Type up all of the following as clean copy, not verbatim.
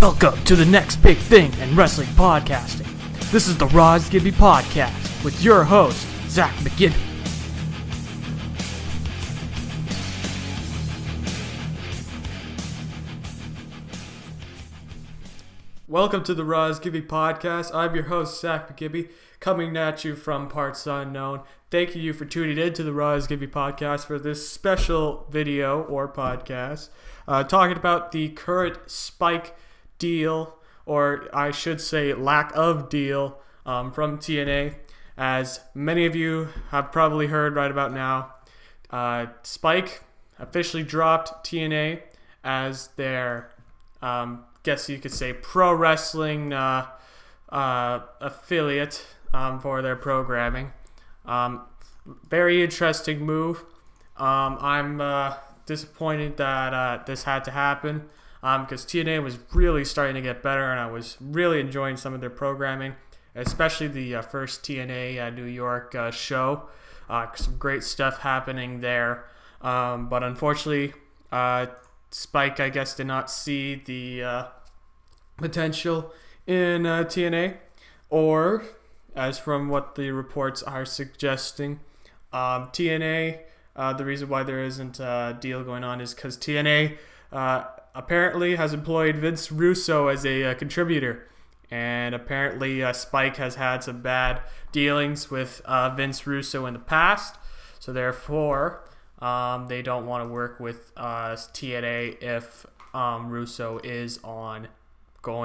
Welcome to the next big thing in wrestling podcasting. This is the Gibby podcast with your host, Zach McGibby. Welcome to the Gibby podcast. I'm your host, Zach McGibby, coming at you from parts unknown. Thank you for tuning in to the Gibby podcast for this special video or podcast, talking about the current Spike deal, or I should say lack of deal, from TNA. As many of you have probably heard right about now, Spike officially dropped TNA as their, guess you could say, pro wrestling affiliate for their programming. Very interesting move. I'm disappointed that this had to happen. Because TNA was really starting to get better, and I was really enjoying some of their programming, especially the first TNA New York show. Some great stuff happening there. But unfortunately, Spike, I guess, did not see the potential in TNA, or, as from what the reports are suggesting, TNA, the reason why there isn't a deal going on is because TNA apparently has employed Vince Russo as a contributor, and apparently Spike has had some bad dealings with Vince Russo in the past, so therefore they don't want to work with TNA if Russo is going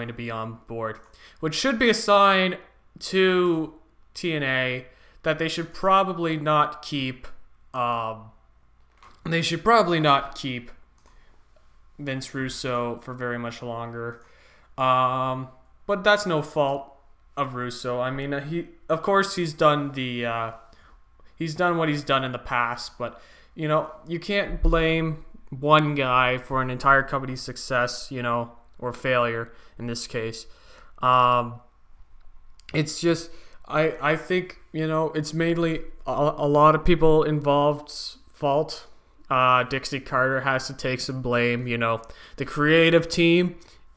to be on board, which should be a sign to TNA that they should probably not keep Vince Russo for very much longer, but that's no fault of Russo. I mean, he's done what he's done in the past, but you can't blame one guy for an entire company's success, or failure in this case. It's just I think it's mainly a lot of people involved's fault. Dixie Carter has to take some blame. The creative team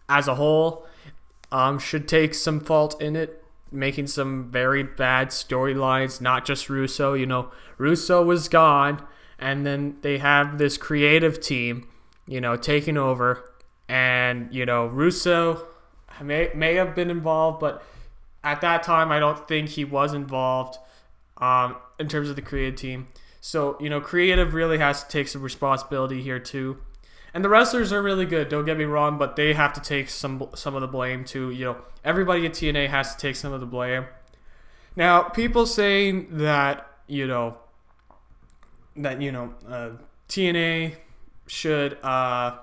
as a whole should take some fault in it, making some very bad storylines, not just Russo. Russo was gone, and then they have this creative team, taking over, and Russo may have been involved, but at that time I don't think he was involved in terms of the creative team. So, creative really has to take some responsibility here too. And the wrestlers are really good, don't get me wrong, but they have to take some of the blame too. Everybody at TNA has to take some of the blame. Now, people saying that, TNA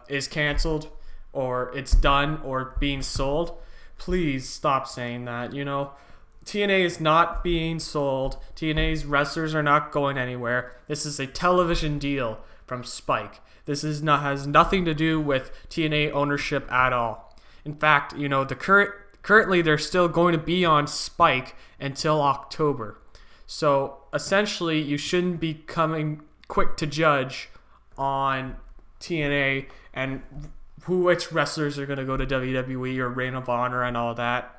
is canceled, or it's done, or being sold. Please stop saying that. TNA is not being sold. TNA's wrestlers are not going anywhere. This is a television deal from Spike. This has nothing to do with TNA ownership at all. In fact, currently they're still going to be on Spike until October. So essentially, you shouldn't be coming quick to judge on TNA and which wrestlers are going to go to WWE or Ring of Honor and all that.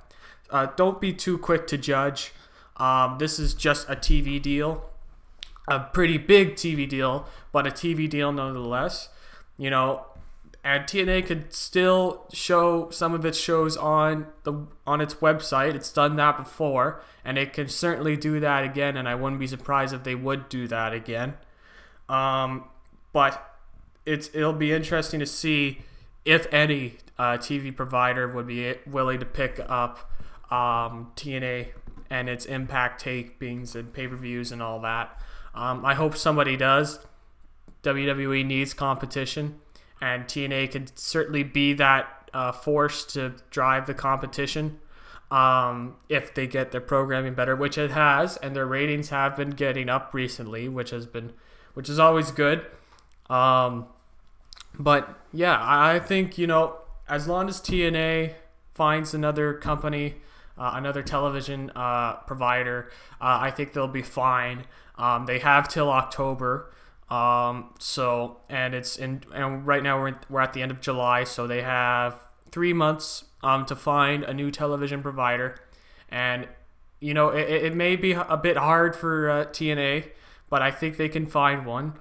Don't be too quick to judge. This is just a TV deal. A pretty big TV deal, but a TV deal nonetheless. And TNA could still show some of its shows on its website. It's done that before, and it can certainly do that again, and I wouldn't be surprised if they would do that again. But it'll be interesting to see if any TV provider would be willing to pick up TNA and its Impact tapings and pay-per-views and all that. I hope somebody does. WWE needs competition, and TNA could certainly be that force to drive the competition if they get their programming better, which it has, and their ratings have been getting up recently, which is always good. But yeah, I think as long as TNA finds another company, another television provider, I think they'll be fine. They have till October, and right now we're at the end of July, so they have 3 months to find a new television provider. And, it may be a bit hard for TNA, but I think they can find one.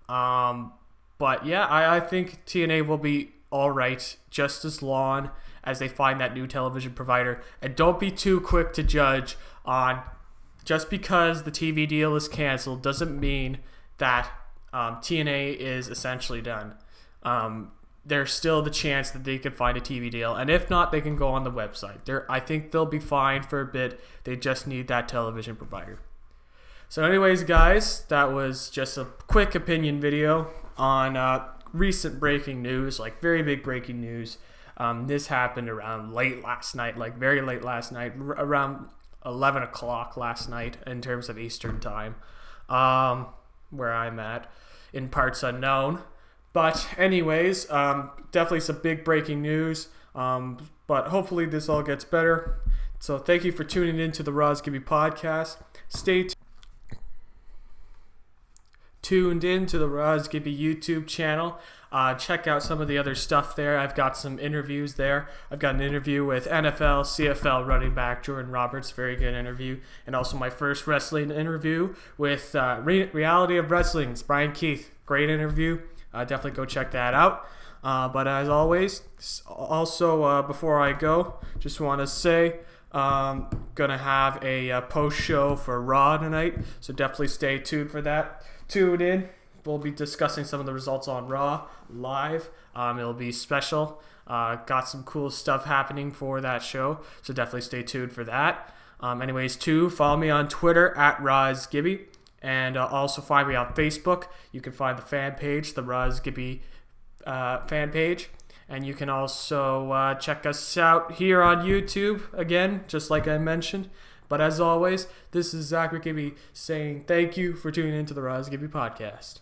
But yeah, I think TNA will be all right just as long as they find that new television provider. And don't be too quick to judge on just because the TV deal is canceled doesn't mean that TNA is essentially done. There's still the chance that they could find a TV deal, and if not, they can go on the website. I think they'll be fine for a bit. They just need that television provider. So anyways, guys, that was just a quick opinion video on recent breaking news, like very big breaking news. This happened around late last night, like very late last night, around 11 o'clock last night in terms of Eastern time, where I'm at, in parts unknown. But anyways, definitely some big breaking news, but hopefully this all gets better. So thank you for tuning in to the Gibby podcast. Stay tuned in to the Gibby YouTube channel. Check out some of the other stuff there. I've got some interviews there. I've got an interview with NFL, CFL running back Jordan Roberts, very good interview, and also my first wrestling interview with Reality of Wrestling's Brian Keith, great interview. Definitely go check that out. But as always, also before I go, just want to say gonna have a post show for Raw tonight, so definitely stay tuned for that. Tune in. We'll be discussing some of the results on Raw live. It'll be special. Got some cool stuff happening for that show, so definitely stay tuned for that. Anyways, follow me on Twitter at RozGibby, and also find me on Facebook. You can find the fan page, the RozGibby fan page, and you can also check us out here on YouTube again, just like I mentioned. But as always, this is Zachary Gibby saying thank you for tuning into the RozGibby podcast.